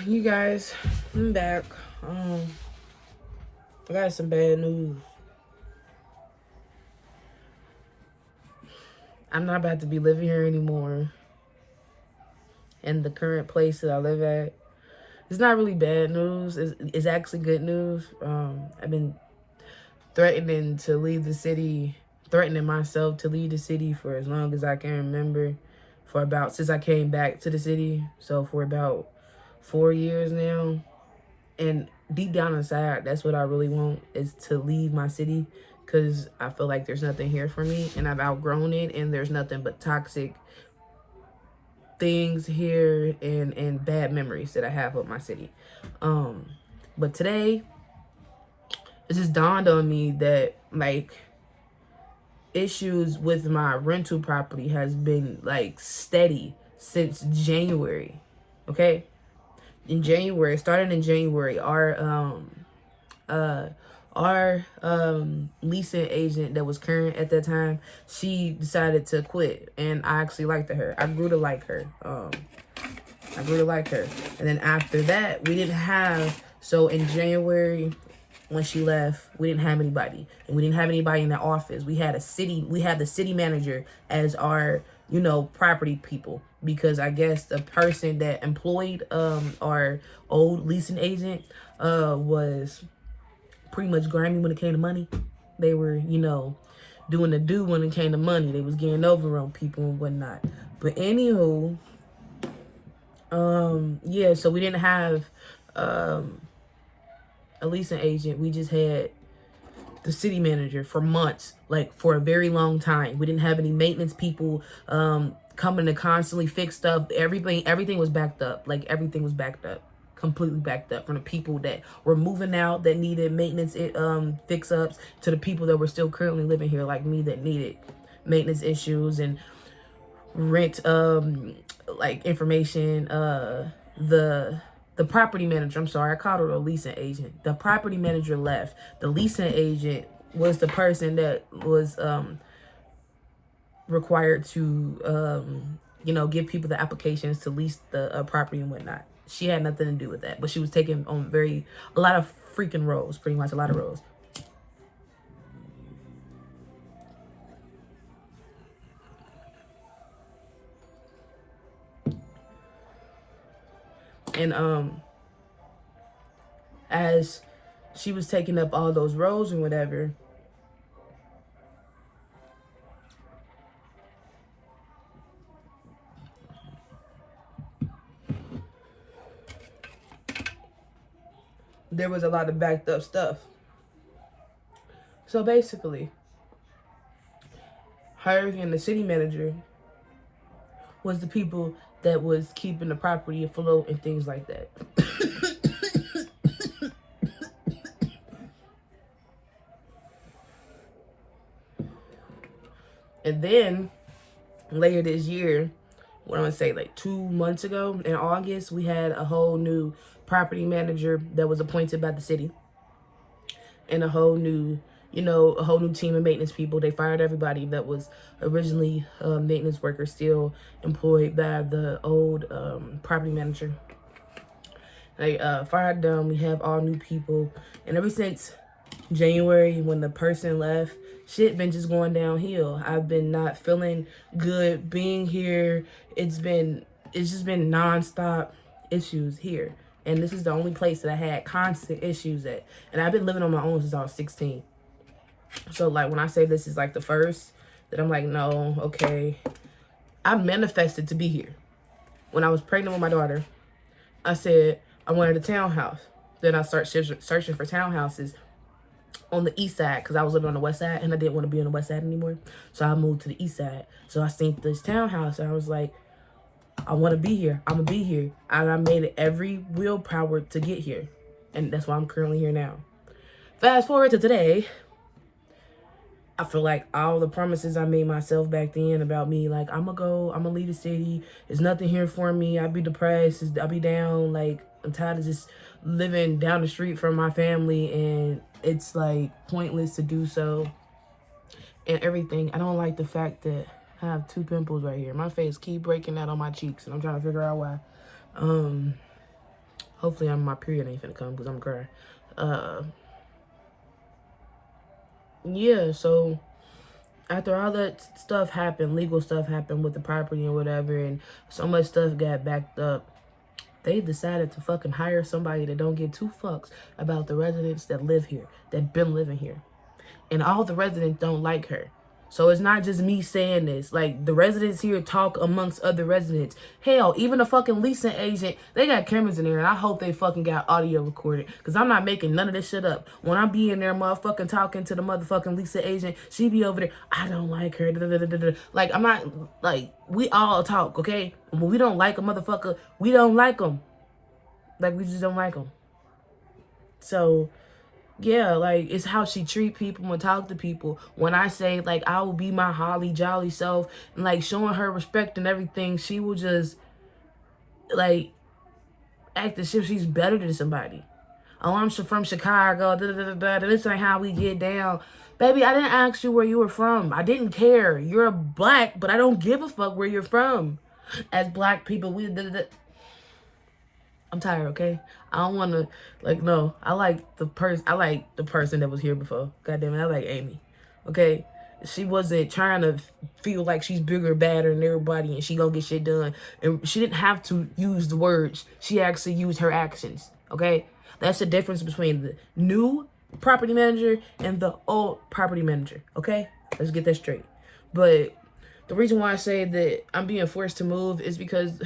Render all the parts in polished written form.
You guys, I'm back. I got some bad news. I'm not about to be living here anymore. In the current place that I live at, it's not really bad news. It's actually good news. I've been threatening to leave the city, threatening myself to leave the city for as long as I can remember. Since I came back to the city, so for about 4 years now. And deep down inside, that's what I really want, is to leave my city, because I feel like there's nothing here for me and I've outgrown it, and there's nothing but toxic things here and bad memories that I have of my city. But today it just dawned on me that like issues with my rental property has been like steady since January. Okay? Starting in January, uh our leasing agent that was current at that time, she decided to quit, and I actually liked her. I grew to like her. And then after that, we didn't have, so in January when she left, we didn't have anybody, and we didn't have anybody in the office. We had the city manager as our, property people, because I guess the person that employed our old leasing agent was pretty much grimy when it came to money. They were, doing the do when it came to money. They was getting over on people and whatnot. But anywho, yeah, so we didn't have a leasing agent. We just had the city manager for months, like for a very long time. We didn't have any maintenance people coming to constantly fix stuff. Everything was backed up. Like everything was backed up, completely backed up, from the people that were moving out that needed maintenance fix ups, to the people that were still currently living here like me that needed maintenance issues and rent like information. The property manager, I'm sorry, I called her a leasing agent. The property manager left. The leasing agent was the person that was required to give people the applications to lease the property and whatnot. She had nothing to do with that, but she was taking on a lot of freaking roles, pretty much a lot of roles. And as she was taking up all those roles and whatever, there was a lot of backed up stuff. So basically, her and the city manager was the people that was keeping the property afloat and things like that. And then later this year, what I'm gonna say, like 2 months ago in August, we had a whole new property manager that was appointed by the city, and a whole new team of maintenance people. They fired everybody that was originally maintenance workers still employed by the old property manager. They fired them. We have all new people, and ever since January, when the person left, shit been just going downhill. I've been not feeling good being here. It's just been nonstop issues here. And this is the only place that I had constant issues at. And I've been living on my own since I was 16. So like when I say this is like the first, that I'm like, no, okay. I manifested to be here. When I was pregnant with my daughter, I said I wanted a townhouse. Then I started searching for townhouses on the east side, because I was living on the west side and I didn't want to be on the west side anymore. So I moved to the east side. So I seen this townhouse and I was like, I want to be here. I'm going to be here. And I made it every willpower to get here. And that's why I'm currently here now. Fast forward to today. I feel like all the promises I made myself back then about me, like, I'm gonna leave the city. There's nothing here for me. I'd be depressed. I'll be down. Like, I'm tired of just living down the street from my family, and it's like pointless to do so and everything. I don't like the fact that I have 2 pimples right here. My face keep breaking out on my cheeks, and I'm trying to figure out why. Hopefully my period ain't finna come because I'm crying. Yeah, so after all that stuff happened, legal stuff happened with the property and whatever, and so much stuff got backed up, they decided to fucking hire somebody that don't give two fucks about the residents that live here, that been living here. And all the residents don't like her. So it's not just me saying this. Like, the residents here talk amongst other residents. Hell, even the fucking leasing agent, they got cameras in there, and I hope they fucking got audio recorded. Because I'm not making none of this shit up. When I be in there motherfucking talking to the motherfucking leasing agent, she be over there, I don't like her. Da, da, da, da, da. Like, I'm not, like, we all talk, okay? When we don't like a motherfucker, we don't like them. Like, we just don't like them. So yeah, like, it's how she treat people and talk to people. When I say, like, I will be my holly jolly self and, like, showing her respect and everything, she will just, like, act as if she's better than somebody. Oh, I'm from Chicago. Da, da, da, da, this ain't how we get down. Baby, I didn't ask you where you were from. I didn't care. You're black, but I don't give a fuck where you're from. As black people, we... Da, da, da. I'm tired, okay? I don't want to, like, no. I like the person that was here before. God damn it, I like Amy, okay? She wasn't trying to feel like she's bigger, badder than everybody and she gonna get shit done. And she didn't have to use the words. She actually used her actions, okay? That's the difference between the new property manager and the old property manager, okay? Let's get that straight. But the reason why I say that I'm being forced to move is because...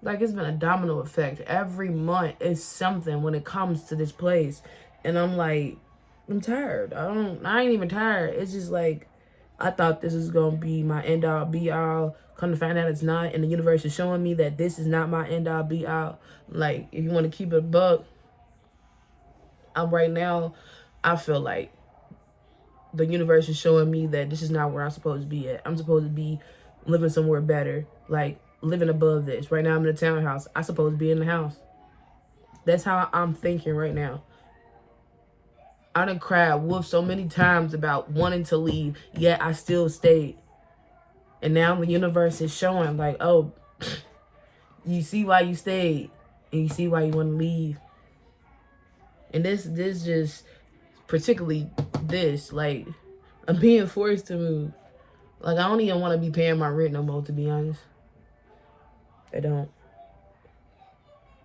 like, it's been a domino effect. Every month is something when it comes to this place. And I'm like, I'm tired. I ain't even tired. It's just like, I thought this was going to be my end all be all. Come to find out it's not. And the universe is showing me that this is not my end all be all. Like, if you want to keep it a buck, right now, I feel like the universe is showing me that this is not where I'm supposed to be at. I'm supposed to be living somewhere better. Like, living above this. Right now I'm in a townhouse. I'm supposed to be in the house. That's how I'm thinking right now. I done cried wolf so many times about wanting to leave, yet I still stayed. And now the universe is showing, like, oh, you see why you stayed, and you see why you want to leave. And this just, particularly this, like, I'm being forced to move. Like, I don't even want to be paying my rent no more, to be honest. I don't.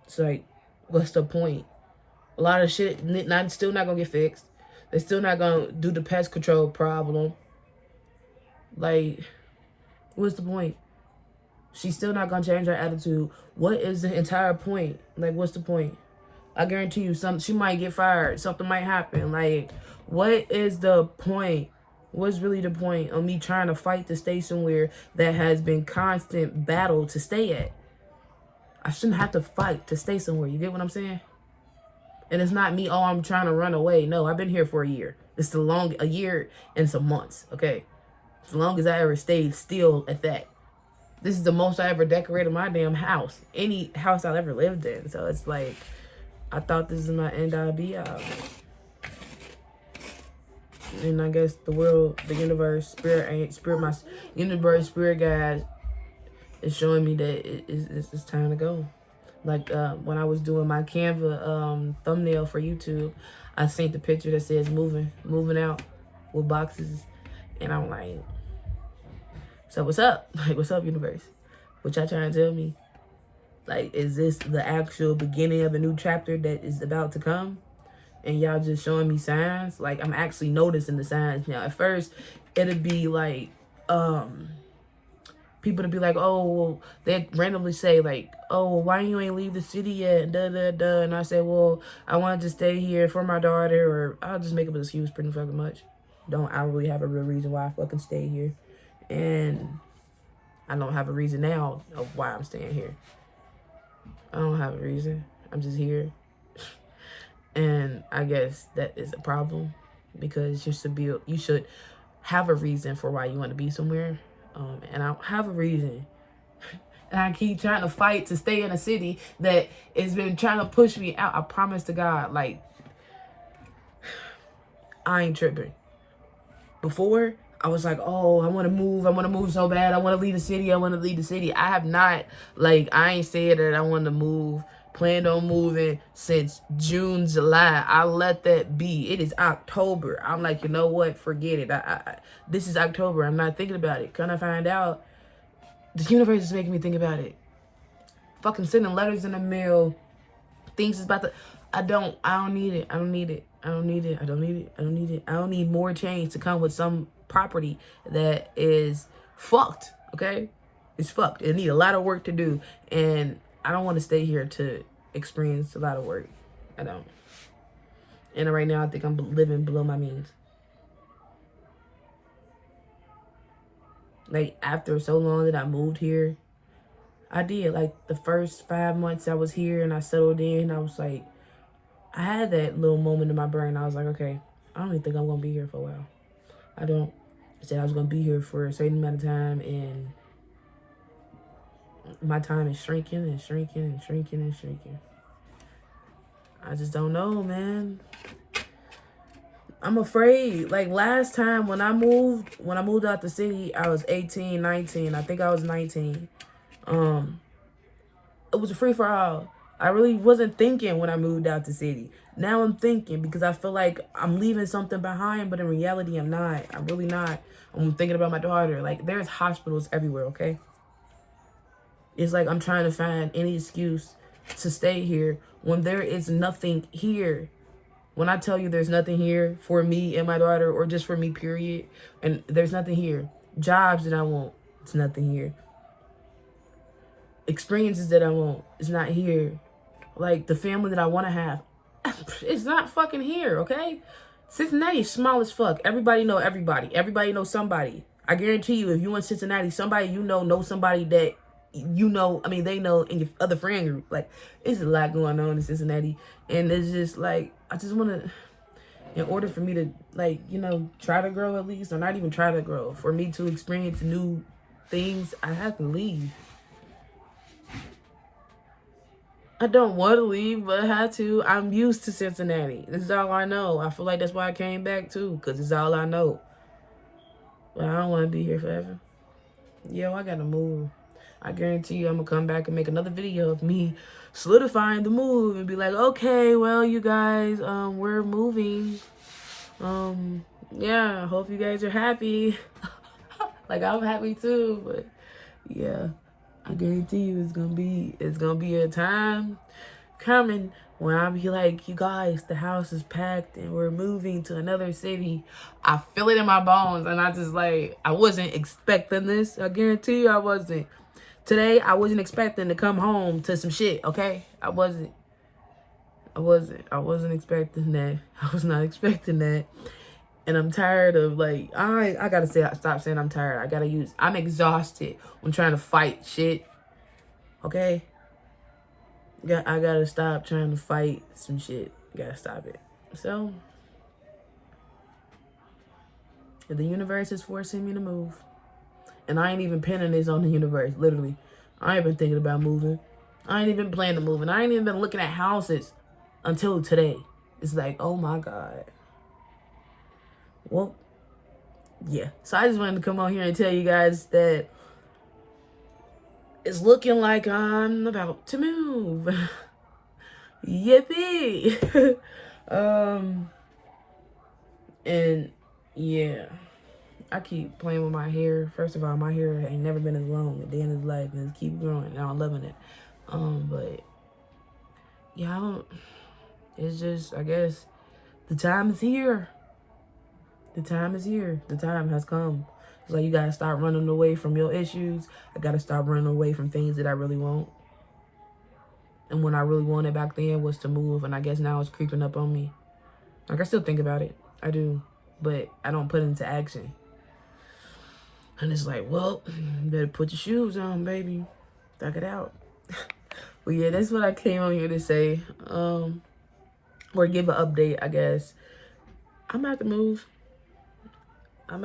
It's like, what's the point? A lot of shit still not gonna get fixed. They're still not gonna do the pest control problem. Like, what's the point? She's still not gonna change her attitude. What is the entire point? Like, what's the point? I guarantee you, she might get fired. Something might happen. Like, what is the point? What's really the point of me trying to fight to stay somewhere that has been constant battle to stay at? I shouldn't have to fight to stay somewhere. You get what I'm saying? And it's not me, oh, I'm trying to run away. No, I've been here for a year. It's a year and some months, okay? As long as I ever stayed still at that. This is the most I ever decorated my damn house. Any house I ever lived in. So it's like, I thought this is my end all be all. And I guess the world, the universe, spirit guide is showing me that it's time to go. Like, when I was doing my Canva thumbnail for YouTube, I seen the picture that says moving out with boxes. And I'm like, so what's up? Like, what's up, universe? What y'all trying to tell me? Like, is this the actual beginning of a new chapter that is about to come? And y'all just showing me signs? Like, I'm actually noticing the signs now. At first, it'd be like, people to be like, oh, well, they randomly say, like, oh, why you ain't leave the city yet? Da, da, da. And I say, well, I wanted to stay here for my daughter. Or I'll just make up an excuse pretty fucking much. I really have a real reason why I fucking stay here. And I don't have a reason now of why I'm staying here. I don't have a reason. I'm just here. And I guess that is a problem. Because you should have a reason for why you want to be somewhere. And I don't have a reason. And I keep trying to fight to stay in a city that has been trying to push me out. I promise to God, like, I ain't tripping. Before, I was like, oh, I want to move so bad. I want to leave the city. I have not, like, I ain't said that I want to move planned on moving since June, July. I let that be. It is October. I'm like, you know what? Forget it. This is October. I'm not thinking about it. Can I find out? The universe is making me think about it. Fucking sending letters in the mail. Things is about to... I don't need it. I don't need it. I don't need it. I don't need it. I don't need it. I don't need more change to come with some property that is fucked. Okay? It's fucked. It need a lot of work to do. And I don't want to stay here to experience a lot of work. I don't. And right now, I think I'm living below my means. Like, after so long that I moved here, I did. Like, the first 5 months I was here and I settled in, I was like, I had that little moment in my brain. I was like, okay, I don't even think I'm going to be here for a while. I don't. I said I was going to be here for a certain amount of time, and my time is shrinking and shrinking and shrinking and shrinking. I just don't know, man. I'm afraid. Like, last time when I moved out the city, I was 18, 19. I think I was 19. It was a free-for-all. I really wasn't thinking when I moved out the city. Now I'm thinking because I feel like I'm leaving something behind, but in reality, I'm not. I'm really not. I'm thinking about my daughter. Like, there's hospitals everywhere, okay? It's like I'm trying to find any excuse to stay here when there is nothing here. When I tell you there's nothing here for me and my daughter, or just for me, period, and there's nothing here. Jobs that I want, it's nothing here. Experiences that I want, it's not here. Like, the family that I want to have, it's not fucking here, okay? Cincinnati is small as fuck. Everybody know everybody. Everybody know somebody. I guarantee you, if you in Cincinnati, somebody you know somebody that you know, I mean, they know in your other friend group. Like, it's a lot going on in Cincinnati. And it's just, like, I just want to, in order for me to, like, you know, try to grow at least, or not even try to grow, for me to experience new things, I have to leave. I don't want to leave, but I had to. I'm used to Cincinnati. This is all I know. I feel like that's why I came back, too, because it's all I know. But I don't want to be here forever. Yo, I got to move. I guarantee you I'm going to come back and make another video of me solidifying the move and be like, okay, well, you guys, we're moving. Yeah, I hope you guys are happy. Like, I'm happy too, but yeah, I guarantee you it's gonna be a time coming when I'll be like, you guys, the house is packed and we're moving to another city. I feel it in my bones, and I just, like, I wasn't expecting this. I guarantee you I wasn't. Today, I wasn't expecting to come home to some shit, okay? I wasn't expecting that. I was not expecting that. And I'm tired of, like, I gotta stop saying I'm tired. I'm exhausted when trying to fight shit, okay? I gotta stop trying to fight some shit. Gotta stop it. So, the universe is forcing me to move. And I ain't even pinning this on the universe, literally. I ain't been thinking about moving. I ain't even planning to move. And I ain't even been looking at houses until today. It's like, oh my God. Well, yeah. So I just wanted to come on here and tell you guys that it's looking like I'm about to move. Yippee. And yeah. I keep playing with my hair. First of all, my hair ain't never been as long a day in his life, and it's keep growing, and I'm loving it. But yeah, it's just, I guess the time is here. The time is here. The time has come. It's like you gotta stop running away from your issues. I gotta stop running away from things that I really want. And when I really wanted back then was to move, and I guess now it's creeping up on me. Like, I still think about it. I do. But I don't put it into action. And it's like, well, you better put your shoes on, baby. Thug it out. Well, yeah, that's what I came on here to say. Or give an update, I guess. I'm about to move. I don't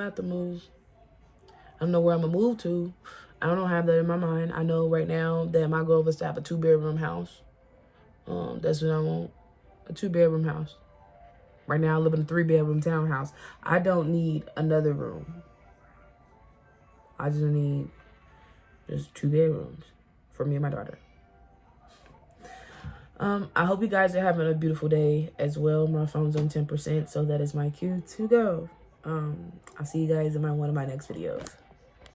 know where I'm going to move to. I don't have that in my mind. I know right now that my goal is to have a 2-bedroom house. That's what I want. A 2-bedroom house. Right now I live in a 3-bedroom townhouse. I don't need another room. I just need just 2 bedrooms for me and my daughter. I hope you guys are having a beautiful day as well. My phone's on 10%, so that is my cue to go. I'll see you guys in one of my next videos.